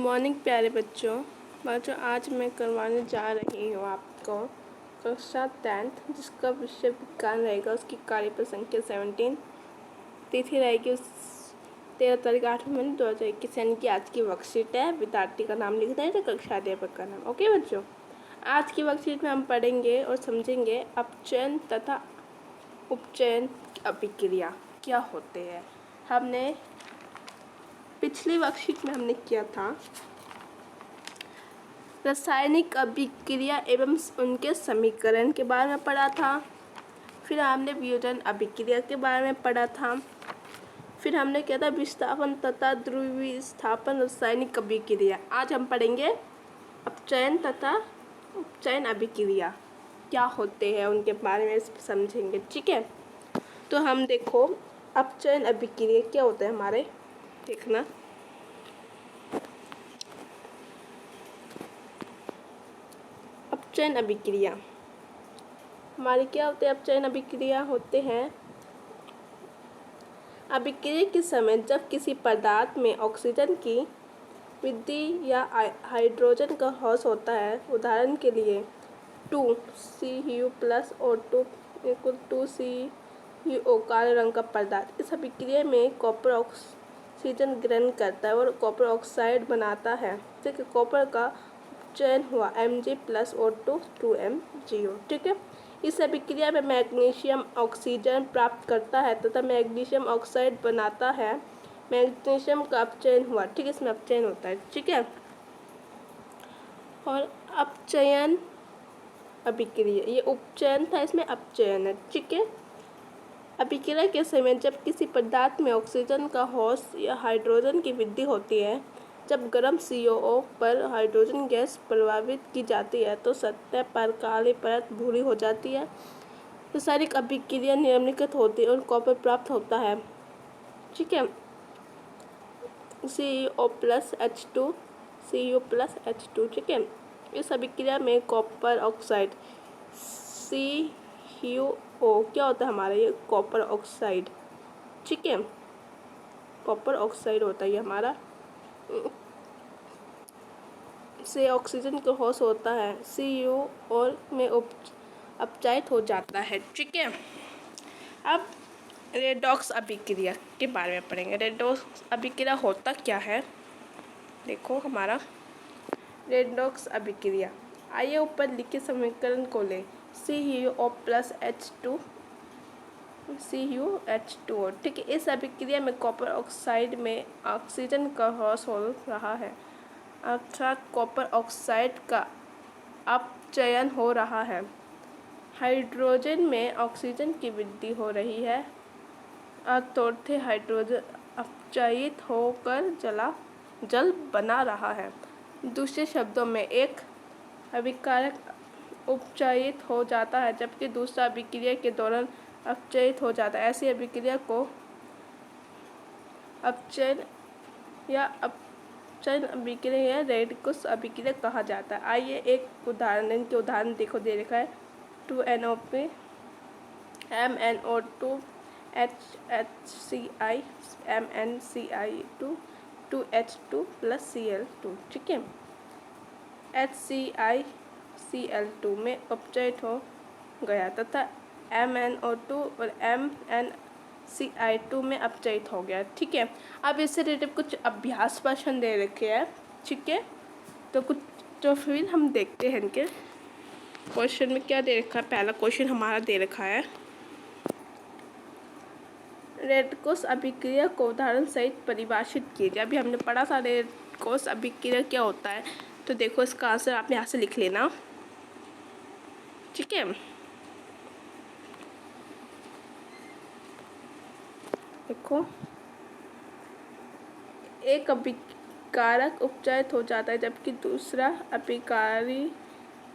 Morning प्यारे बच्चों आज मैं करवाने जा रही हूँ आपको कक्षा 10th जिसका विषय विज्ञान रहेगा। उसकी कार्य संख्या 17। तिथि रहेगी उस 13 तारीख 8वें महीने 2021 यानी कि आज की वर्कशीट है। विद्यार्थी का नाम लिखना है तो कक्षा अध्यापक का नाम। ओके बच्चों, आज की वर्कशीट में हम पढ़ेंगे और समझेंगे अपचयन तथा उपचयन अभिक्रिया क्या होते हैं। हमने पिछली वर्कशीट में हमने किया था रासायनिक अभिक्रिया एवं उनके समीकरण के बारे में पढ़ा था। फिर हमने वियोजन अभिक्रिया के बारे में पढ़ा था। फिर हमने किया था विस्थापन तथा ध्रुवीस्थापन रासायनिक अभिक्रिया। आज हम पढ़ेंगे अपचयन तथा उपचयन अभिक्रिया क्या होते हैं, उनके बारे में समझेंगे। ठीक है, तो हम देखो अपचयन अभिक्रिया क्या होता है हमारे, देखना। अपचयन अभिक्रिया हमारे क्या होते हैं? अपचयन अभिक्रिया होते हैं अभिक्रिया के समय जब किसी पदार्थ में ऑक्सीजन की वृद्धि या हाइड्रोजन का ह्रास होता है। उदाहरण के लिए 2CuO plus O2 equal 2CuO काले रंग का पदार्थ। इस अभिक्रिया में कॉपर ऑक्सीजन ग्रहण करता है और कॉपर ऑक्साइड बनाता है, जैसे कॉपर का चयन हुआ Mg प्लस O2 2MgO। ठीक है, इस अभिक्रिया में मैग्नीशियम ऑक्सीजन प्राप्त करता है तथा मैग्नीशियम ऑक्साइड बनाता है। मैग्नीशियम का अपचयन हुआ। ठीक है, इसमें अपचयन होता है। ठीक है, और अपचयन अभिक्रिया, ये उपचयन था, इसमें अपचयन है। ठीक है, अभिक्रिया के समय जब किसी पदार्थ में ऑक्सीजन का ह्रास या हाइड्रोजन की वृद्धि होती है, जब गर्म COO पर हाइड्रोजन गैस प्रवाहित की जाती है तो सतह पर काली परत भूरी हो जाती है। रासायनिक अभिक्रिया निम्नलिखित होती है और कॉपर प्राप्त होता है। ठीक है, CuO plus H2 Cu plus H2। ठीक है, इस अभिक्रिया में कॉपर ऑक्साइड CuO क्या होता है हमारा, ये कॉपर ऑक्साइड। ठीक है, कॉपर ऑक्साइड होता है ये हमारा, से ऑक्सीजन का ह्रास होता है, Cu और में अपचयित हो जाता है। ठीक है, अब रेडॉक्स अभिक्रिया के बारे में पढ़ेंगे। रेडॉक्स अभिक्रिया होता क्या है, देखो हमारा रेडॉक्स अभिक्रिया। आइए ऊपर लिखे समीकरण को लें। CuO plus H2 CuH2O। ठीक है, इस अभिक्रिया में कॉपर ऑक्साइड में ऑक्सीजन का ह्रास हो रहा है, अर्थात कॉपर ऑक्साइड का अपचयन हो रहा है। हाइड्रोजन में ऑक्सीजन की वृद्धि हो रही है, चौथे हाइड्रोजन अपचयित होकर जल बना रहा है। दूसरे शब्दों में एक अभिकारक उपचयित हो जाता है जबकि दूसरा अभिक्रिया के दौरान अपचयित हो जाता है। ऐसी अभिक्रिया को अपचयन अभिक्रिया या रेडॉक्स अभिक्रिया कहा जाता है। आइए एक उदाहरण, इनके उदाहरण देखो, दे रखा है 2NO3 MnO2 HCl MnCl2 2H2 plus Cl2। ठीक है, HCl में अपचयित हो गया तथा MnO2 और MnCl2 में अपचयित हो गया। ठीक है, अब इससे रिलेटेड कुछ अभ्यास प्रश्न दे रखे हैं। ठीक है, तो फिर हम देखते हैं इनके क्वेश्चन में क्या दे रखा है। पहला क्वेश्चन हमारा दे रखा है रेडॉक्स अभिक्रिया को उदाहरण सहित परिभाषित कीजिए। अभी हमने पढ़ा था रेडॉक्स अभिक्रिया क्या होता है, तो देखो इसका आंसर आप यहाँ से लिख लेना। ठीक है, देखो एक अभिकारक उपचयित हो जाता है जबकि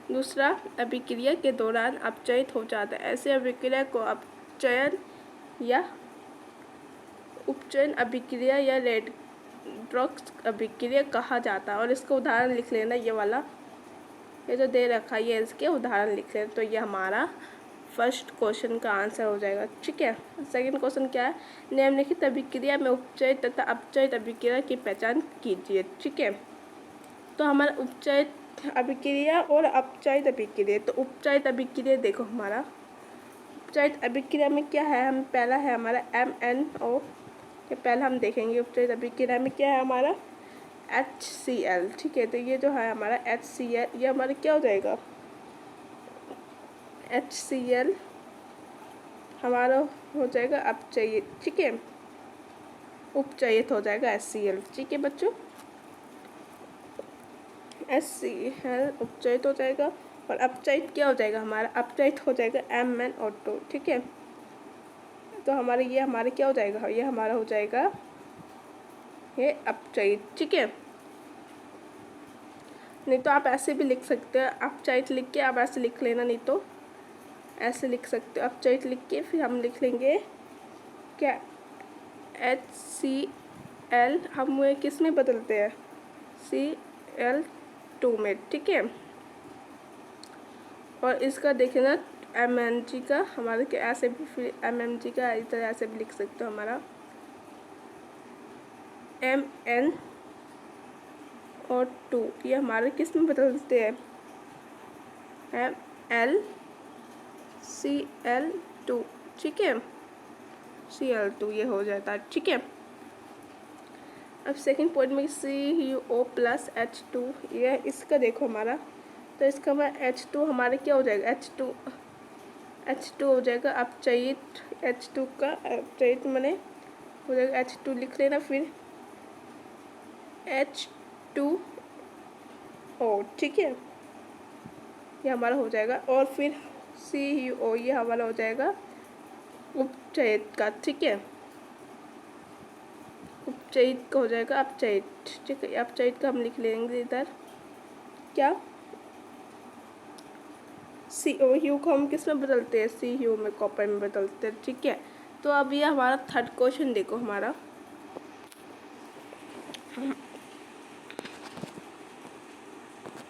दूसरा अभिक्रिया के दौरान अपचयित हो जाता है। ऐसे अभिक्रिया को अपचयन या उपचयन अभिक्रिया या रेडॉक्स अभिक्रिया कहा जाता है। और इसका उदाहरण लिख लेना, ये वाला, ये जो दे रखा है ये इसके उदाहरण लिख लेना। तो ये हमारा फर्स्ट क्वेश्चन का आंसर हो जाएगा। ठीक है, सेकंड क्वेश्चन क्या है, निम्नलिखित अभिक्रिया में उपचयित तथा अपचयित अभिक्रिया की पहचान कीजिए। ठीक है, तो हमारा उपचयित अभिक्रिया और अपचयित अभिक्रिया। तो उपचयित अभिक्रिया देखो हमारा उपचयित अभिक्रिया में क्या है, हम पहला है हमारा MnO, ये पहला हम देखेंगे। उपचयित अभिक्रिया में क्या है हमारा HCl, ठीक है। तो ये जो है हमारा HCl, ये हमारा क्या हो जाएगा HCl हमारा हो जाएगा अपचयित, ठीक है, उपचयित हो जाएगा HCl, ठीक है बच्चों। HCl उपचयित हो जाएगा और अपचयित क्या हो जाएगा हमारा, अपचयित हो जाएगा MnO2, ठीक है। तो हमारे ये हमारे क्या हो जाएगा, ये हमारा हो जाएगा ये अपचयित, ठीक है। नहीं तो आप ऐसे भी लिख सकते हो, अपचयित लिख के आप ऐसे लिख लेना, नहीं तो ऐसे लिख सकते हो अपचयित लिख के, फिर हम लिख लेंगे क्या HCl, हम वो किस में बदलते हैं Cl2 में, ठीक है। और इसका देखें ना Mg का हमारे क्या ऐसे भी, फिर Mmg का इस तरह ऐसे भी लिख सकते हो हमारा MnO2, ये हमारे किस में बदलते हैं MlCl2, ठीक है, Cl2 ये हो जाता है, ठीक है। अब सेकंड पॉइंट में CuO+H2, ये इसका देखो हमारा, तो इसका हमारा H2 हमारे क्या हो जाएगा H2 हो जाएगा अपचयित, H2 का अपचयित माने हो जाएगा H2 लिख लेना, फिर H2O, ठीक है, ये हमारा हो जाएगा। और फिर CuO, ये हमारा हो जाएगा उपचयित का, ठीक है, उपचयित का हो जाएगा अपचयित, ठीक है। अपचयित का हम लिख लेंगे इधर क्या COU को हम किस में बदलते हैं, CU में, कॉपर में बदलते हैं, ठीक है। तो अब ये हमारा थर्ड क्वेश्चन देखो हमारा,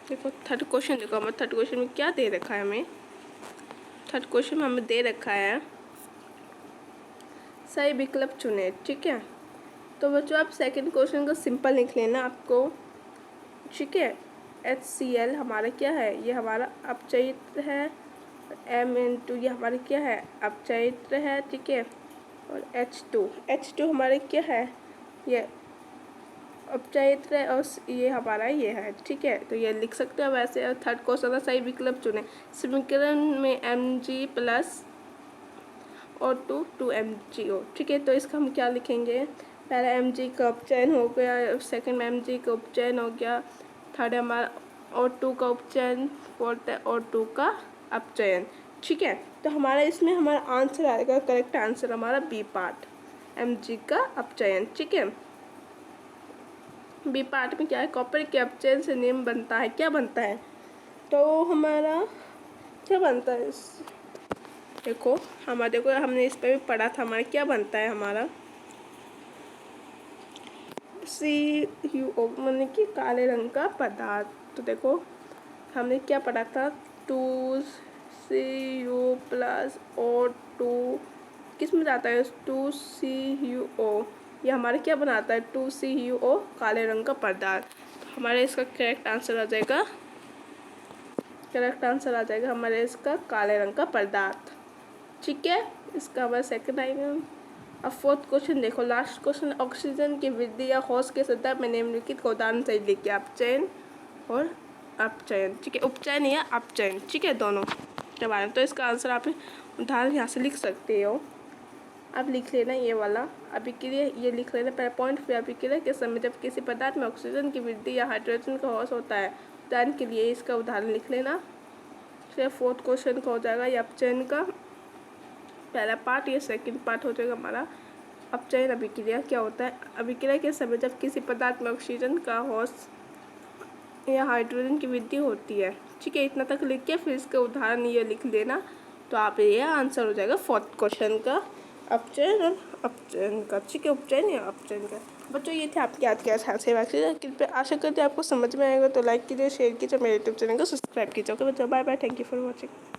देखो थर्ड क्वेश्चन देखो हमारा, थर्ड क्वेश्चन में क्या दे रखा है हमें, थर्ड क्वेश्चन में हमें दे रखा है सही विकल्प चुने, ठीक है। तो बच्चों आप सेकंड क्वेश्चन को सिंपल लिख लेना आपको, ठीक है। HCl हमारा क्या है, ये हमारा अपचयित है, Mn2 ये हमारा क्या है अपचयित है, ठीक है। और H2 हमारे क्या है, ये अपचयित है, और ये हमारा ये है, ठीक है। तो ये लिख सकते हो वैसे। और थर्ड क्वेश्चन का सही विकल्प चुने, समीकरण में Mg+O2 2MgO, ठीक है। तो इसका हम क्या लिखेंगे, पहला Mg का उपचयन हो गया, सेकंड में Mg का उपचयन हो गया, थर्ड हमारा O2 का उपचयन, फोर्थ है O2 का अपचयन, ठीक है। तो हमारा इसमें हमारा आंसर आएगा, करेक्ट आंसर हमारा बी पार्ट, Mg का अपचयन, ठीक है। बी पार्ट में क्या है, कॉपर के अपचयन से निम्न बनता है, क्या बनता है, तो हमारा क्या बनता है, देखो हमारा, देखो हमने इस पर भी पढ़ा था, हमारा क्या बनता है हमारा CuO माने कि काले रंग का पदार्थ। तो देखो हमने क्या पढ़ा था, 2Cu+O2 किस में जाता है 2CuO, ये हमारे क्या बनाता है 2CuO काले रंग का पदार्थ। तो हमारे इसका करेक्ट आंसर आ जाएगा, करेक्ट आंसर आ जाएगा हमारे इसका काले रंग का पदार्थ, ठीक है। इसका हमारा सेकंड आएगा। अब फोर्थ क्वेश्चन देखो, लास्ट क्वेश्चन, ऑक्सीजन की वृद्धि या ठोस के सतह में निम्नलिखित को उदाहरण सही लिखिए, अपचयन और अपचयन, ठीक है, उपचयन या अपचयन, ठीक है, दोनों के बारे में। तो इसका आंसर आप उदाहरण यहाँ से लिख सकते हो, अब लिख लेना ये वाला अभिक्रिया, ये लिख लेना पहला पॉइंट। फिर अभिक्रिया के समय जब किसी पदार्थ में ऑक्सीजन की वृद्धि या हाइड्रोजन का ह्रास होता है, उदाहरण के लिए इसका उदाहरण लिख लेना। फिर फोर्थ क्वेश्चन का हो जाएगा ये अपचयन का पहला पार्ट, ये सेकंड पार्ट हो जाएगा हमारा अपचयन अभिक्रिया क्या होता है। अभिक्रिया के समय जब किसी पदार्थ में ऑक्सीजन का ह्रास या हाइड्रोजन की वृद्धि होती है, ठीक है, इतना तक लिख के फिर इसका उदाहरण ये लिख देना, तो आप ये आंसर हो जाएगा फोर्थ क्वेश्चन का अपचयन और अपचयन का, ठीक है, उपचयन या अपचयन का। बच्चों ये थे आपके आज के आंसर। आशा करते हैं आपको समझ में आएगा, तो लाइक कीजिए, शेयर कीजिए, मेरे यूट्यूब चैनल को सब्सक्राइब कीजिए। ओके बच्चों, bye bye, thank you for watching.